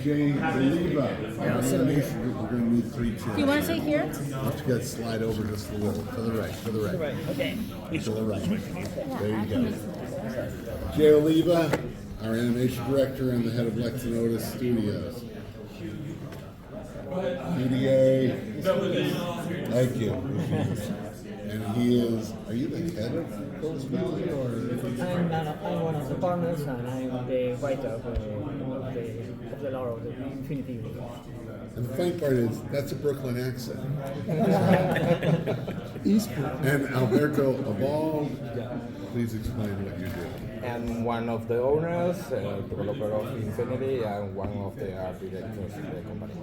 Jay Oliva. Our animation group, we're going to need 3 chairs. Do you want to sit here? Let's get slide over just a little. To the right, to the right. Okay. To the right. There you go. Jay Oliva, our animation director and the head of Lusquinos Studios. PDA. Thank you. And he is, are you the head of Corvus Belli or? I'm one of the partners and I'm the writer of the lore of the Infinity War. And the funny part is, that's a Brooklyn accent. And Alberto Abal, please explain what you do. I'm one of the owners, developer of Infinity, and one of the art directors in the company.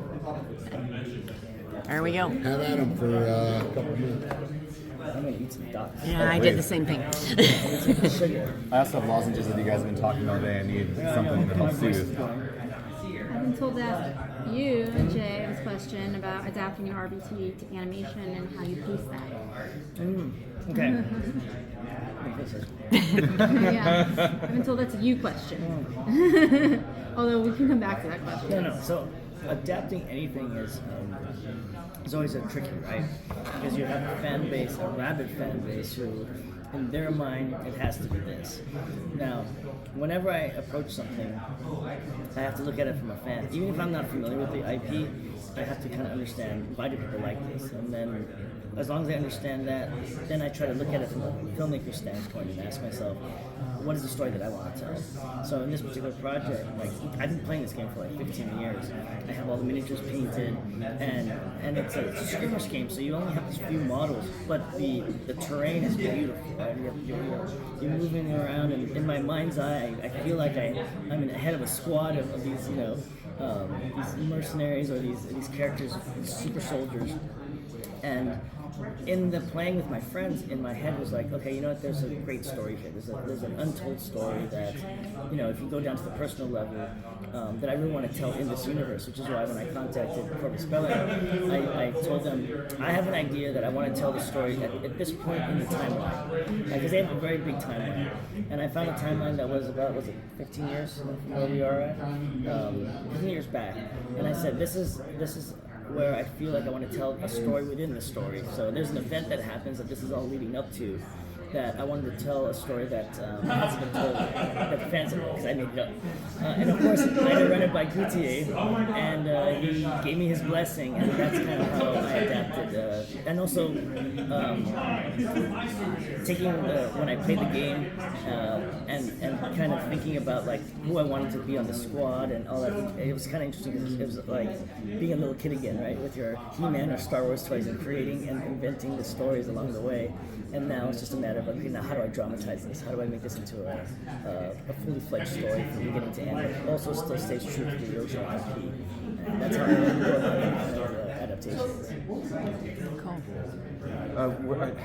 There we go. Have at him for a couple minutes. I'm going to eat some ducks. Yeah, I did the same thing. I also have lozenges that you guys have been talking all day. I need something to help soothe. I've been told to ask you, Jay, this question about adapting your RBT to animation and how you piece that. Okay. Yeah, I've been told that's a you question. Although we can come back to that question. No. So adapting anything is always a tricky, right? Because you have a fan base, a rabid fan base, who, in their mind, it has to be this. Now, whenever I approach something, I have to look at it from a fan. Even if I'm not familiar with the IP, I have to kind of understand why do people like this, and then as long as I understand that, then I try to look at it from a filmmaker standpoint and ask myself, what is the story that I want to tell? So in this particular project, like I've been playing this game for like 15 years. I have all the miniatures painted, and it's a Lusquinos game, so you only have these few models, but the terrain is beautiful. Right? You're moving around, and in my mind's eye, I feel like I'm in the head of a squad of these, these mercenaries or these characters, these super soldiers, and in the playing with my friends, in my head was like, okay, you know what? There's a great story here. There's an untold story that, if you go down to the personal level, that I really want to tell in this universe. Which is why when I contacted Corvus Belli, I told them I have an idea that I want to tell the story at this point in the timeline, because they have a very big timeline, and I found a timeline that was about 15 years from where we are at, 15 years back, and I said this is where I feel like I want to tell a story within the story. So there's an event that happens that this is all leading up to, that I wanted to tell a story that hasn't been told, that the fans have, because I made it up. And of course, I had to run it by Gutier, and he gave me his blessing, and that's kind of how I adapted. And also, taking when I played the game, and kind of thinking about like who I wanted to be on the squad and all that. It was kind of interesting. It was like being a little kid again, right, with your He-Man or Star Wars toys and creating and inventing the stories along the way. And now it's just a matter of, okay, now how do I dramatize this? How do I make this into a fully fledged story from beginning to end, but also still stays true to the original IP? And that's how I go about adaptations.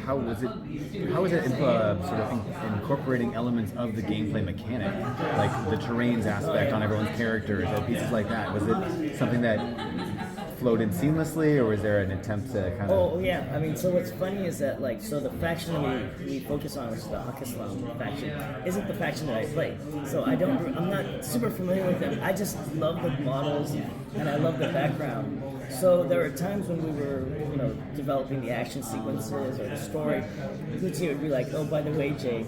How was it sort of incorporating elements of the gameplay mechanic, like the terrains aspect on everyone's characters and pieces like that? Was it something that flowed in seamlessly, or was there an attempt to kind of... Oh yeah, I mean, so what's funny is that so the faction that we focus on, which is the Hakislam faction, isn't the faction that I play. So I'm not super familiar with them. I just love the models and I love the background. So there were times when we were, developing the action sequences or the story, Gucci would be like, oh, by the way, Jay,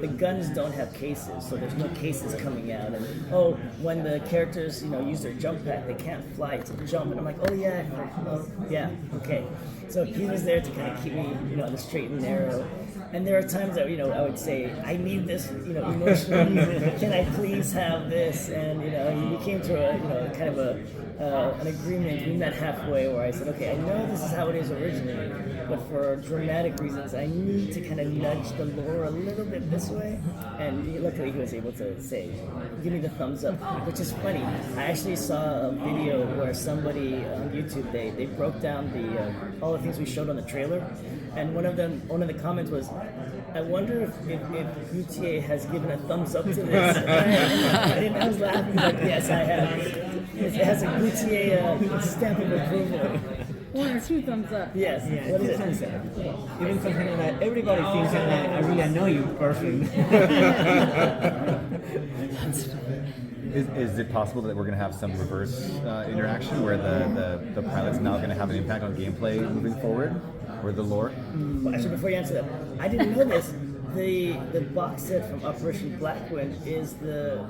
the guns don't have cases, so there's no cases coming out. And, oh, when the characters, use their jump pack, they can't fly to jump. And I'm like, oh, yeah, okay. So he was there to kind of keep me, on the straight and narrow. And there are times that, I would say, I need this, emotionally. Can I please have this? And, we came to a, kind of an agreement. We met halfway where I said, okay, I know this is how it is originally, but for dramatic reasons, I need to kind of nudge the lore a little bit this way. And luckily he was able to say, give me the thumbs up, which is funny. I actually saw a video where somebody on YouTube, they broke down all the things we showed on the trailer. And one of the comments was, I wonder if UTA has given a thumbs up to this. I was laughing like, yes, I have. It has a Gutier stamp of approval. 1 or 2 thumbs up. Yes. Yeah, What is two it? thumbs up. Even considering that everybody thinks I'm a really annoying person. Is it possible that we're going to have some reverse interaction where the pilot's now going to have an impact on gameplay moving forward, or the lore? Well, actually, before you answer that, I didn't know this. The box set from Operation Blackwind is the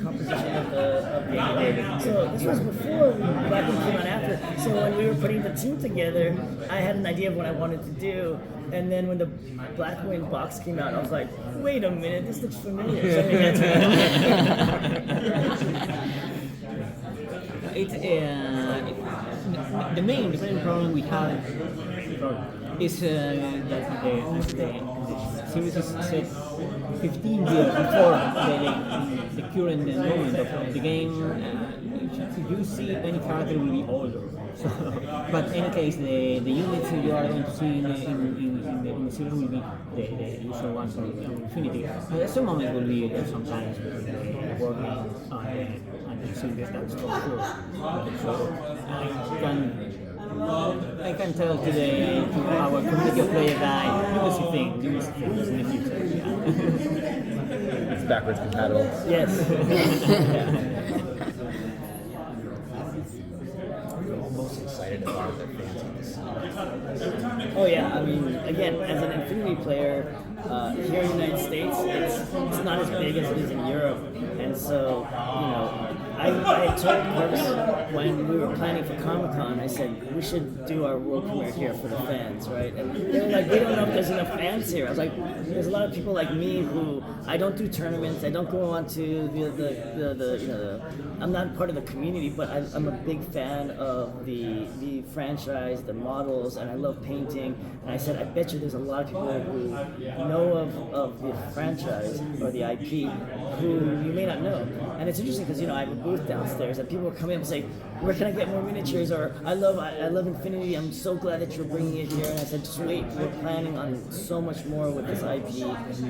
composition of the anime. So this was before Blackwind came out after. So when we were putting the team together, I had an idea of what I wanted to do. And then when the Blackwind box came out, I was like, wait a minute, this looks familiar. So It's the main problem we have is that the series is set 15 years before the current moment of the game. If you see any character will be older. So, but in any case, the units you are going to see in the series will be the usual ones from Infinity. At some moment will be sometimes working on the series, that's for sure. So I can tell to our community of player guy, you will see things in the future. Yeah. It's backwards compatible. yes. Most excited about the fans of the scene. Oh yeah, I mean, again, as an Infinity player, here in the United States, it's not as big as it is in Europe, and so, I told Corvus when we were planning for Comic-Con, I said, we should do our world premiere here for the fans, right? And they were like, we don't know if there's enough fans here. I was like, there's a lot of people like me who, I don't do tournaments, I don't go on to I'm not part of the community, but I'm a big fan of the franchise, the models, and I love painting. And I said, I bet you there's a lot of people who know of the franchise or the IP who you may not know. And it's interesting because I have a booth downstairs and people will come in and say, where can I get more miniatures? Or I love Infinity. I'm so glad that you're bringing it here. And I said, just wait. We're planning on so much more with this IP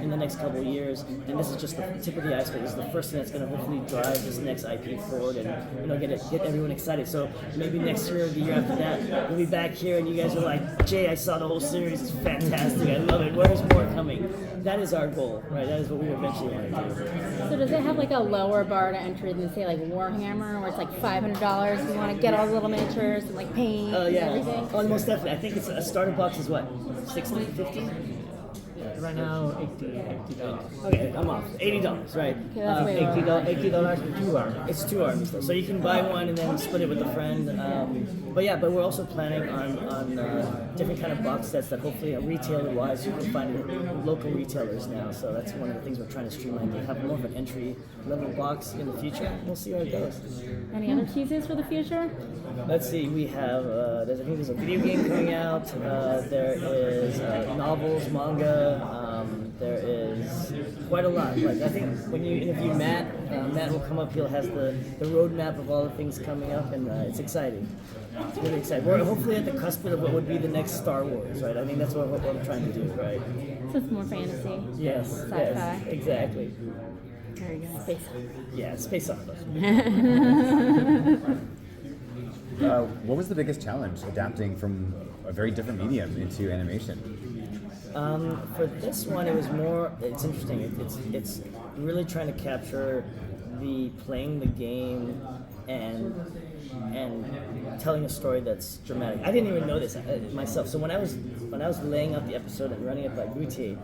in the next couple of years. And this is just the tip of the iceberg. This is the first thing that's going to hopefully drive this next IP forward and get everyone excited. So maybe next year or the year after that, we'll be back here and you guys are like, Jay, I saw the whole series. It's fantastic. I love it. Where's more coming? That is our goal, right? That is what we eventually want to do. So does it have like a lower bar to entry than say like Warhammer, where it's like $500 if you want to get all the little miniatures and like paint and everything? Oh, most definitely. I think it's a starter box is what, 60, 50? Right now, $80. Okay, I'm off. $80, right? Okay, that's way lower. $80 for 2 arms. It's 2 armies though, so you can buy one and then split it with a friend. But we're also planning on different kind of box sets that hopefully retailer-wise you can find at local retailers now. So that's one of the things we're trying to streamline. To have more of an entry-level box in the future. We'll see where it goes. Any other teases for the future? Let's see. We have I think there's a video game coming out. There is novels, manga. There is quite a lot. Like I think when you interview Matt, Matt will come up. He'll has the roadmap of all the things coming up, and it's exciting. It's really exciting. We're hopefully at the cusp of what would be the next Star Wars, right? I think that's what I'm trying to do, right? So it's more fantasy. Yes. Sci-fi. Yes. Exactly. Very good. Space opera. Yeah, space opera. What was the biggest challenge adapting from a very different medium into animation? For this one, it was more. It's interesting. It's really trying to capture the playing the game and telling a story that's dramatic. I didn't even know this myself. So when I was laying out the episode and running it by Gutier,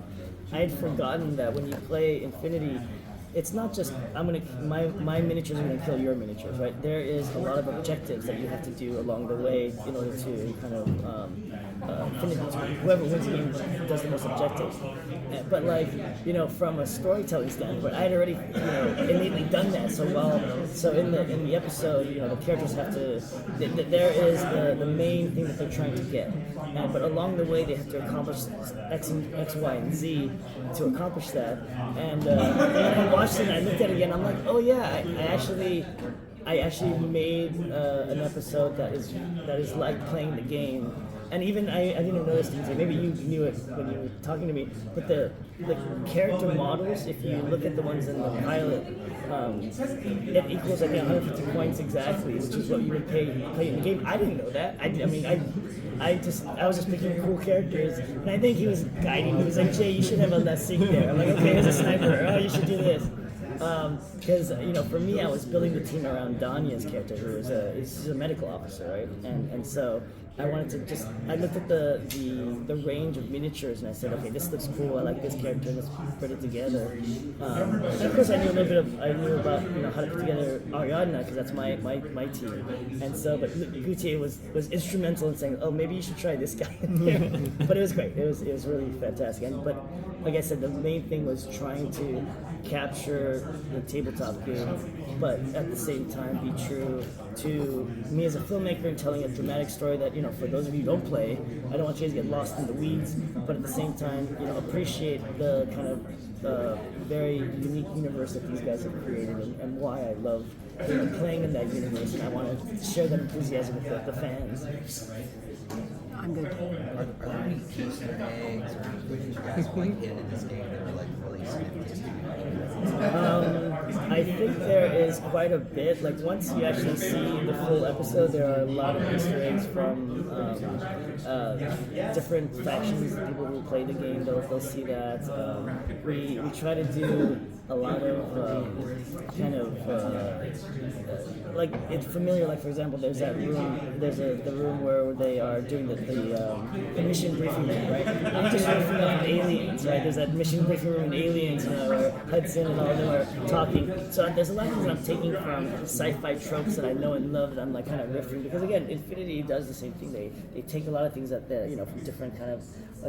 I had forgotten that when you play Infinity, it's not just my miniatures are going to kill your miniatures, right? There is a lot of objectives that you have to do along the way in order to kind of whoever wins the game does the most objectives. But from a storytelling standpoint, I had already innately done that. So in the episode, the characters have to. There is the main thing that they're trying to get, but along the way they have to accomplish X, Y, and Z to accomplish that. And when I watched it and I looked at it again, I'm like, oh yeah, I actually made an episode that is like playing the game, and even I didn't notice things. Like maybe you knew it when you were talking to me. But the character models, if you look at the ones in the pilot, it equals 150 points exactly, which is what you would pay in the game. I didn't know that. I was just picking cool characters, and I think he was guiding. He was like, Jay, you should have a Lessing there. I'm like, okay, here's a sniper. Oh, you should do this. Because for me, I was building the team around Danya's character, who is a medical officer, right? And so I wanted to I looked at the range of miniatures, and I said, okay, this looks cool. I like this character. Let's put it together. And of course, I knew about how to put together Ariadna, because that's my team. And so, but Gutier was instrumental in saying, oh, maybe you should try this guy in here. But it was great. It was really fantastic. But like I said, the main thing was trying to capture the tabletop game, but at the same time be true to me as a filmmaker and telling a dramatic story that, for those of you who don't play, I don't want you guys to get lost in the weeds, but at the same time, appreciate the kind of very unique universe that these guys have created and why I love playing in that universe, and I want to share that enthusiasm with the fans. I'm good. Are there any Easter eggs or anything that you guys might hit in this game that are like really significant? I think there is quite a bit. Like once you actually see the full episode, there are a lot of Easter eggs from different factions, people who play the game. They'll see that. We try to do a lot of like it's familiar. Like for example, there's that room. There's the room where they are doing the mission briefing room, right? I'm just riffing off Aliens, right? There's that mission briefing room in Aliens, where Hudson and all of them are talking. So there's a lot of things that I'm taking from sci-fi tropes that I know and love that I'm like kind of riffing, because again, Infinity does the same thing. They take a lot of things that from different kind of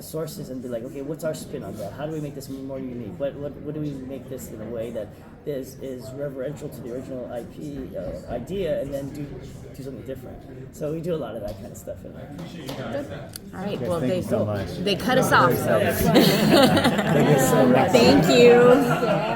sources and be like, okay, what's our spin on that? How do we make this more unique? What do we make this in a way that is reverential to the original IP idea, and then do something different? So we do a lot of that kind of stuff in there. All right. Yes, Well, thank you so much. they cut us off. So Thank you so much. thank you.